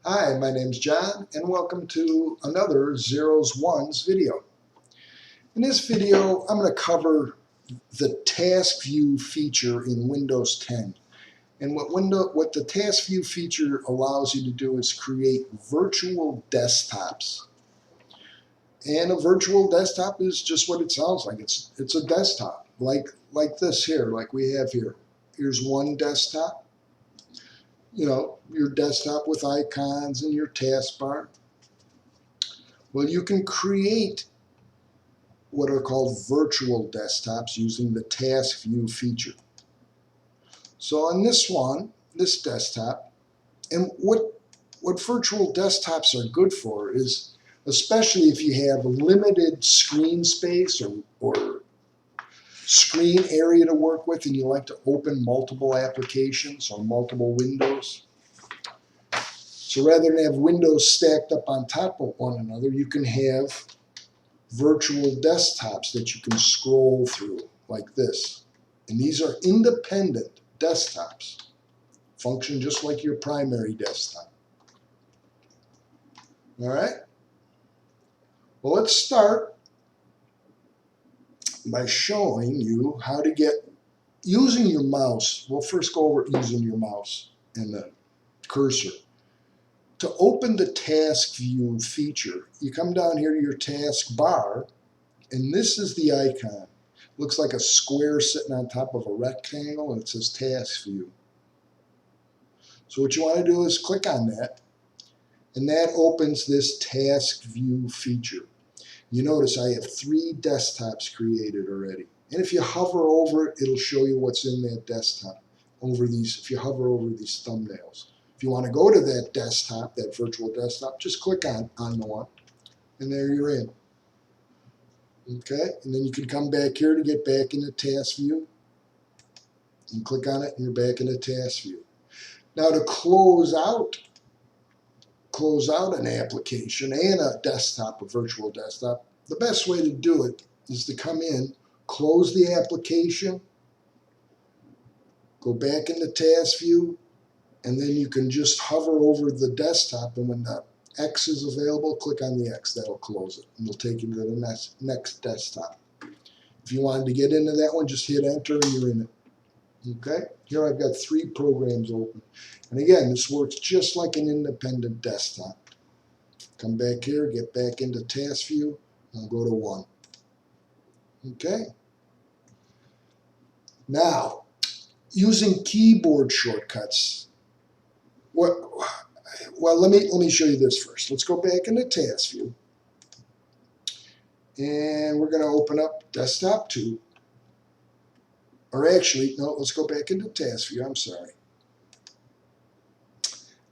Hi, my name's John and welcome to another Zeros Ones video. In this video, I'm going to cover the Task View feature in Windows 10. And what the Task View feature allows you to do is create virtual desktops. And a virtual desktop is just what it sounds like. It's a desktop, like this here, like we have here. Here's one desktop. You know, your desktop with icons and your taskbar. Well, you can create what are called virtual desktops using the Task View feature. So on this desktop, and what virtual desktops are good for is, especially if you have limited screen space or screen area to work with and you like to open multiple applications or multiple windows. So rather than have windows stacked up on top of one another, you can have virtual desktops that you can scroll through like this. And these are independent desktops. Function just like your primary desktop. All right? Well, let's start by showing you how to get, using your mouse. We'll first go over using your mouse and the cursor. To open the Task View feature, you come down here to your task bar, and this is the icon. Looks like a square sitting on top of a rectangle, and it says Task View. So what you want to do is click on that, and that opens this Task View feature. You notice I have 3 desktops created already. And if you hover over it, it'll show you what's in that desktop. If you hover over these thumbnails. If you want to go to that desktop, that virtual desktop, just click on the one, and there you're in. Okay, and then you can come back here to get back into Task View. And click on it, and you're back in the Task View. Now to close out an application and a desktop, a virtual desktop, the best way to do it is to come in, close the application, go back into Task View, and then you can just hover over the desktop, and when the X is available, click on the X. That'll close it, and it'll take you to the next desktop. If you wanted to get into that one, just hit Enter, and you're in it. Okay, here I've got 3 programs open. And again, this works just like an independent desktop. Come back here, get back into Task View, and I'll go to 1. Okay. Now, using keyboard shortcuts. Well, let me show you this first. Let's go back into Task View. And we're going to open up Desktop 2. Or actually, no, let's go back into Task View. I'm sorry.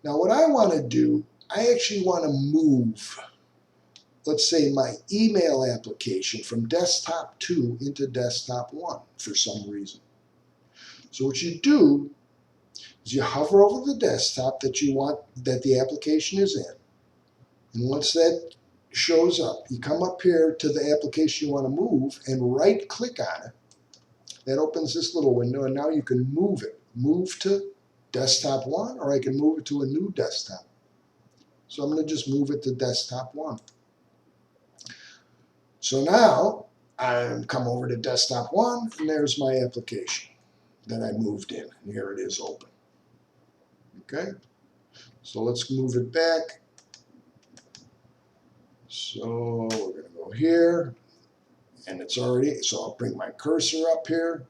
Now what I want to do, I actually want to move, let's say, my email application from Desktop 2 into Desktop 1 for some reason. So what you do is you hover over the desktop that you want, that the application is in. And once that shows up, you come up here to the application you want to move and right click on it. That opens this little window, and now you can move it. Move to Desktop 1, or I can move it to a new desktop. So I'm going to just move it to Desktop 1. So now I come over to Desktop 1, and there's my application that I moved in. And here it is open. Okay? So let's move it back. So we're going to go here, and it's already, so I'll bring my cursor up here,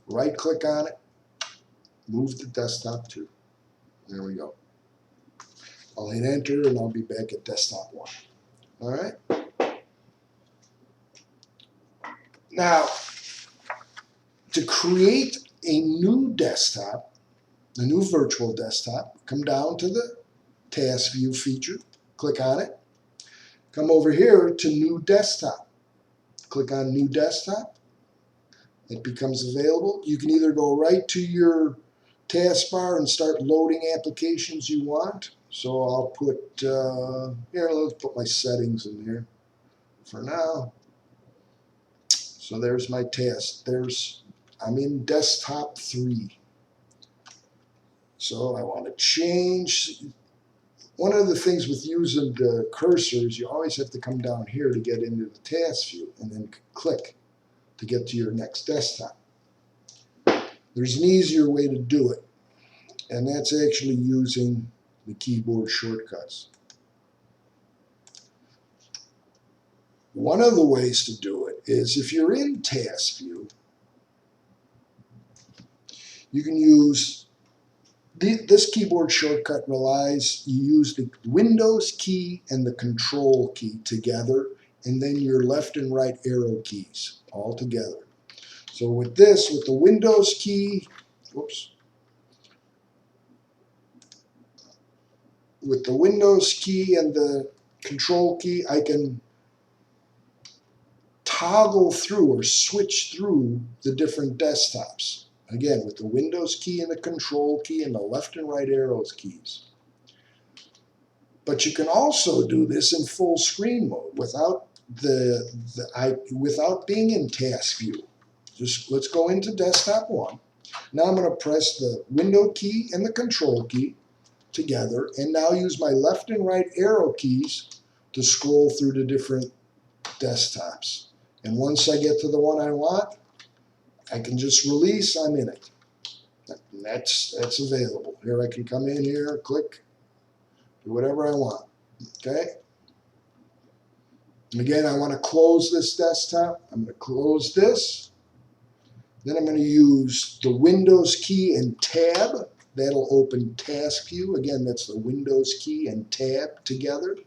right click on it, move to Desktop 2. There we go. I'll hit Enter, and I'll be back at Desktop 1. All right? Now, to create a new desktop, a new virtual desktop, come down to the Task View feature, click on it, come over here to New Desktop. Click on New Desktop. It becomes available. You can either go right to your taskbar and start loading applications you want. So I'll put, here, let's put my settings in here for now. So there's my task. I'm in Desktop 3. So I want to change One of the things with using the cursor is you always have to come down here to get into the task view and then click to get to your next desktop. There's an easier way to do it, and that's actually using the keyboard shortcuts. One of the ways to do it is if you're in task view, you can use this keyboard shortcut relies, you use the Windows key and the Control key together, and then your left and right arrow keys all together. So with this, with the Windows key, whoops, with the Windows key and the Control key, I can toggle through or switch through the different desktops. Again, with the Windows key and the Control key and the left and right arrows keys. But you can also do this in full screen mode without without being in task view. Just let's go into desktop 1. Now I'm going to press the Window key and the Control key together, and now use my left and right arrow keys to scroll through the different desktops. And once I get to the one I want, I can just release, I'm in it. And that's available. Here I can come in here, click, do whatever I want. Okay? And again, I want to close this desktop. I'm going to close this. Then I'm going to use the Windows key and Tab. That'll open Task View. Again, that's the Windows key and Tab together.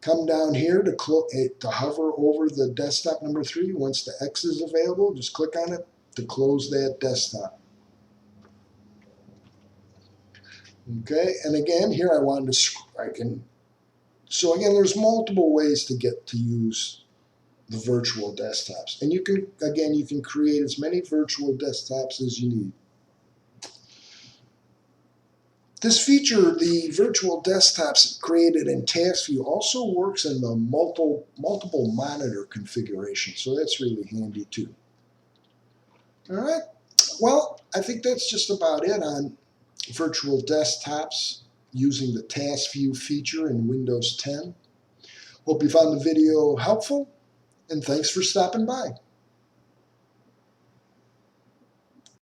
Come down here to hover over the desktop number 3. Once the X is available, just click on it to close that desktop. Okay, and again, here I wanted to, so again, there's multiple ways to get to use the virtual desktops. And you can create as many virtual desktops as you need. This feature, the virtual desktops created in Task View, also works in the multiple monitor configuration, so that's really handy too. All right, well, I think that's just about it on virtual desktops using the Task View feature in Windows 10. Hope you found the video helpful, and thanks for stopping by.